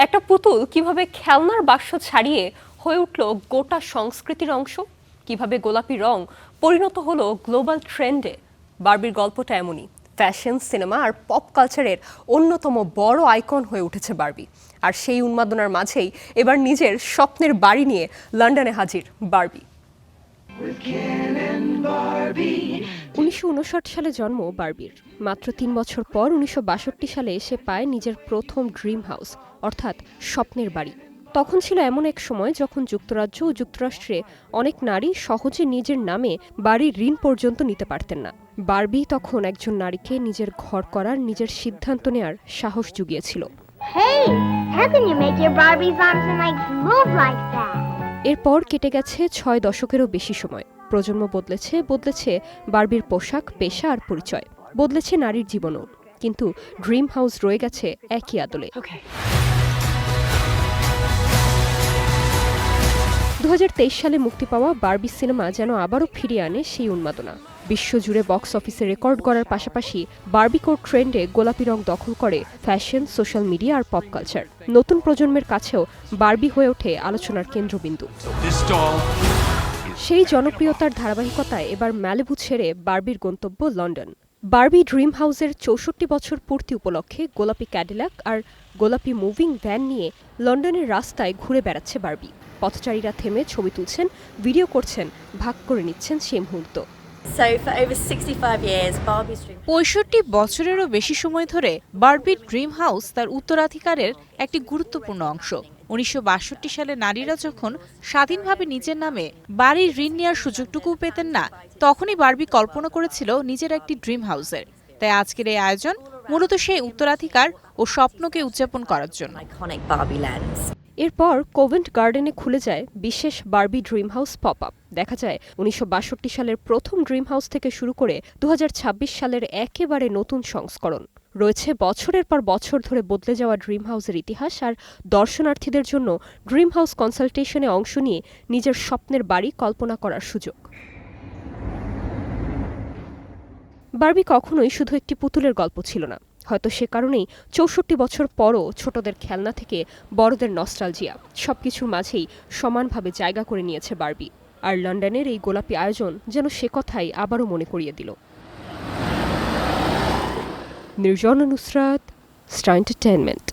একটা পুতুল কিভাবে খেলনার বাক্স ছাড়িয়ে হয়ে উঠল গোটা সংস্কৃতির অংশ, কিভাবে গোলাপি রং পরিণত হলো গ্লোবাল ট্রেন্ডে। বারবির গল্পটা এমনই। ফ্যাশন, সিনেমা আর পপ কালচারের অন্যতম বড় আইকন হয়ে উঠেছে বারবি। আর সেই উন্মাদনার মাঝেই এবার নিজের স্বপ্নের বাড়ি নিয়ে লন্ডনে হাজির বারবি। 1959 সালে জন্ম বারবির। মাত্র 3 বছর পর 1962 সালে এসে পায় নিজের প্রথম ড্রিম হাউস, অর্থাৎ স্বপ্নের বাড়ি। তখন ছিল এমন এক সময় যখন যুক্তরাজ্য ও যুক্তরাষ্ট্রে অনেক নারী সহজে নিজের নামে বাড়ির ঋণ পর্যন্ত নিতে পারতেন না। বারবি তখন একজন নারীকে নিজের ঘর করার, নিজের সিদ্ধান্ত নেয়ার সাহস জুগিয়েছিল। এরপর কেটে গেছে 6 দশকেরও বেশি সময়। প্রজন্ম বদলেছে বারবির পোশাক, পেশা আর পরিচয়। বদলেছে নারীর জীবনও, কিন্তু ড্রিম হাউস রয়ে গেছে একই আদলে। 2023 সালে মুক্তি পাওয়া বারবি সিনেমা যেন আবারও ফিরিয়ে আনে সেই উন্মাদনা। বিশ্বজুড়ে বক্স অফিসে রেকর্ড গড়ার পাশাপাশি বারবিকোর ট্রেন্ডে গোলাপি রং দখল করে ফ্যাশন, সোশ্যাল মিডিয়া আর পপ কালচার। নতুন প্রজন্মের কাছেও বারবি হয়ে ওঠে আলোচনার কেন্দ্রবিন্দু। সেই জনপ্রিয়তার ধারাবাহিকতায় এবার ম্যালিবু ছেড়ে বারবির গন্তব্য লন্ডন। বারবি ড্রিম হাউসের 64 বছর পূর্তি উপলক্ষে গোলাপি ক্যাডিলাক আর গোলাপি মুভিং ভ্যান নিয়ে লন্ডনের রাস্তায় ঘুরে বেড়াচ্ছে বারবি। পথচারীরা থেমে ছবি তুলছেন, ভিডিও করছেন, ভাগ করে নিচ্ছেন সেই মুহূর্ত। 65 বছরেরও বেশি সময় ধরে বারবির ড্রিম হাউস তার উত্তরাধিকারের একটি গুরুত্বপূর্ণ অংশ। 1962 সালে নারীরা যখন স্বাধীনভাবে নিজের নামে বাড়ির ঋণ নেওয়ার সুযোগটুকু পেতেন না, তখনই বারবি কল্পনা করেছিল নিজের একটি ড্রিম হাউসের। তাই আজকের এই আয়োজন মূলত সেই উত্তরাধিকার ও স্বপ্নকে উদযাপন করার জন্য। এরপর কোভেন্ট গার্ডেনে খুলে যায় বিশেষ Barbie dream house pop up. দেখা যায় 1962 সালের প্রথম ড্রিম হাউস থেকে শুরু করে 2026 সালের একেবারে নতুন সংস্করণ। রয়েছে বছরের পর বছর ধরে বদলে যাওয়া ড্রিম হাউসের ইতিহাস আর দর্শনার্থীদের জন্য ড্রিম হাউস কনসালটেশনে অংশ নিয়ে নিজের স্বপ্নের বাড়ি কল্পনা করার সুযোগ। বারবি কখনোই শুধু একটি পুতুলের গল্প ছিল না। হয়তো সে কারণেই 64 বছর পরও ছোটদের খেলনা থেকে বড়দের নস্টালজিয়া সবকিছুর মাঝেই সমানভাবে জায়গা করে নিয়েছে বারবি। আর লন্ডনের এই গোলাপি আয়োজন যেন সে কথাই আবারও মনে করিয়ে দিল। Nirjona Nusrat, star entertainment.